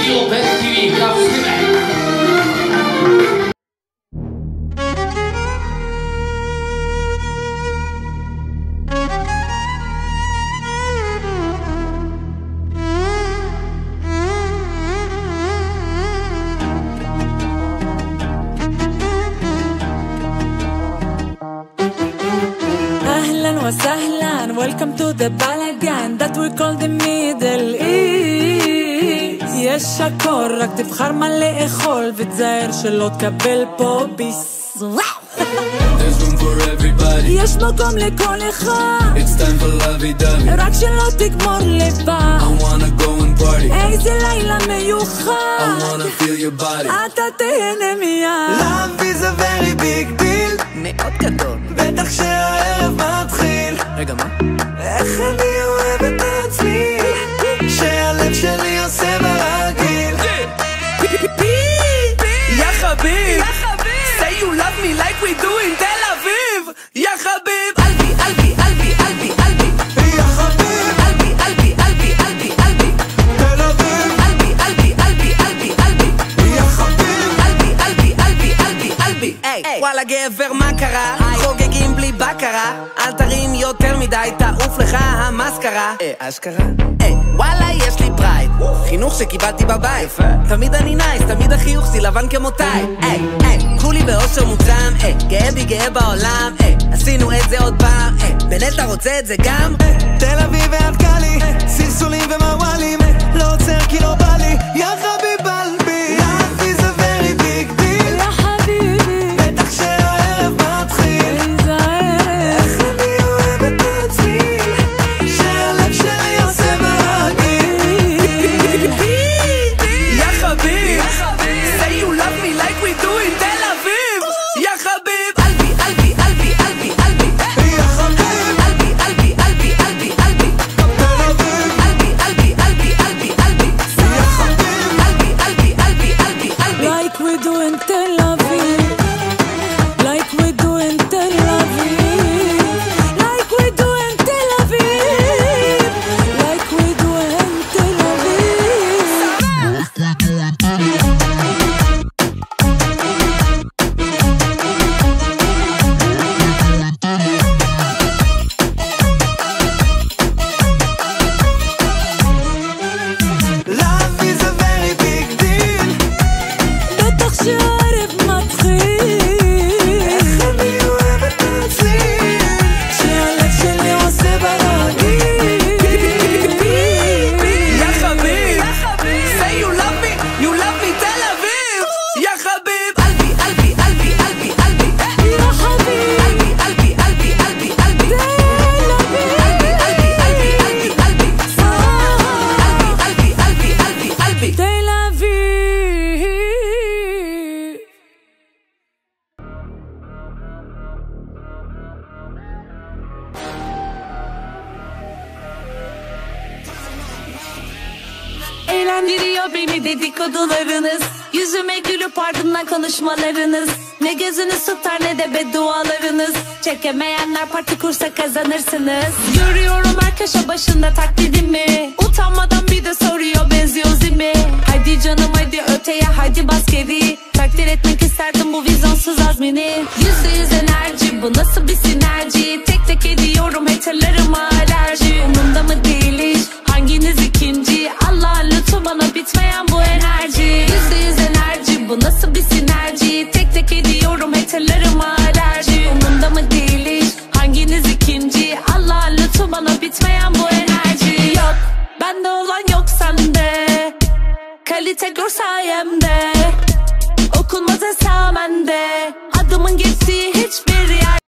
راديو بيت تي في كاف وسهلا welcome to the balagan that we call the Middle East. יש הכל, רק תבחר מה לאכול ותזהר שלא תקבל פה ביס. There's room for everybody. יש מקום לכל אחד. It's time for lovey-dovey. רק שלא תגמור לבד. I wanna go and party. איזה לילה מיוחד. I wanna feel your body. אתה תהנה מיד. Love is a very big deal. מאוד גדול. בטח שהערב מתחיל. רגע, מה? איך אני אוהב את עצמי, שהלב שלי עושה ברגיל. יא חביב, say you love me like we do in תל אביב. יא חביב, אלבי, אלבי, אלבי, אלבי, אלבי. יא חביב, אלבי, אלבי, אלבי, אלבי, אלבי. תל אביב. אלבי, אלבי, אלבי, אלבי, אלבי. יא חביב, אלבי, אלבי, אלבי, אלבי, אלבי. וואלה גבר מה קרה? חוגגים בלי בקרה. אל תרים יותר מדי, תעוף לך המסקרה. אשכרה? וואלה יש לי פרייד, חינוך שקיבלתי בבית. תמיד אני נייס, תמיד החיוך שלי לבן כמותיי. כולי באושר מוגזם, גאה בי גאה בעולם. עשינו את זה עוד פעם, בנט אתה רוצה את זה גם? תל אביב ועד קלי, סלסולים ומוואלים. לא עוצר כי לא בא לי, יא חביב אלבי. Love is a very big deal. יא חביבי, בטח שהערב מתחיל. תיזהר. איך אני אוהב את עצמי, שהלב שלי עושה ברגיל. יא חביב, say you love me like we do in תל אביב. יא חביב, אלבי, אלבי, אלבי, אלבי, אלבי. יא חביב, אלבי, אלבי, אלבי, אלבי, אלבי. תל אביב. אלבי, אלבי, אלבי, אלבי, אלבי. יא חביב, אלבי, אלבי, אלבי, אלבי, אלבי. Like we do in Tel Aviv, like we do in Tel Aviv, like we do in Tel Aviv, like we do in Tel Love is a very big deal. בטח שהערב מתחיל. איך אני אוהב את עצמי, שהלב שלי עושה ברגיל. יא חביב, say you love me, you love me תל אביב. יא חביב, אלבי, אלבי, אלבי, אלבי, אלבי. יא חביב, אלבי, אלבי, אלבי, אלבי, אלבי. תל אביב. אלבי, אלבי, אלבי, אלבי, אלבי. אלבי, אלבי, אלבי, אלבי. תל אביב. Eğlendiriyor beni dedikodularınız. Yüzüme gülüp ardından konuşmalarınız. Ne gözünüz tutar ne de beddualarınız. Çekemeyenler parti kursa kazanırsınız. Görüyorum her köşe başında taklidimi. Utanmadan bir de soruyor benziyor zimi. Haydi canım haydi öteye haydi bas geri. Takdir etmek isterdim bu vizyonsuz azmini. %100 enerji bu nasıl bir sinerji. Tek tek ediyorum haterlarıma alerji. Umurumda mı değil hiç hanginiz ikinci. Allah'ın lütfu bana bitmeyen bu enerji. %100 enerji bu nasıl bir sinerji. Tek tek ediyorum haterlarıma alerji. Umurumda mı değil hiç hanginiz ikinci. Allah'ın lütfu bana bitmeyen bu enerji. Yok bende olan yok sende. Kalite gör sayemde. Okunmaz esamende. Adımın geçtiği hiçbir yer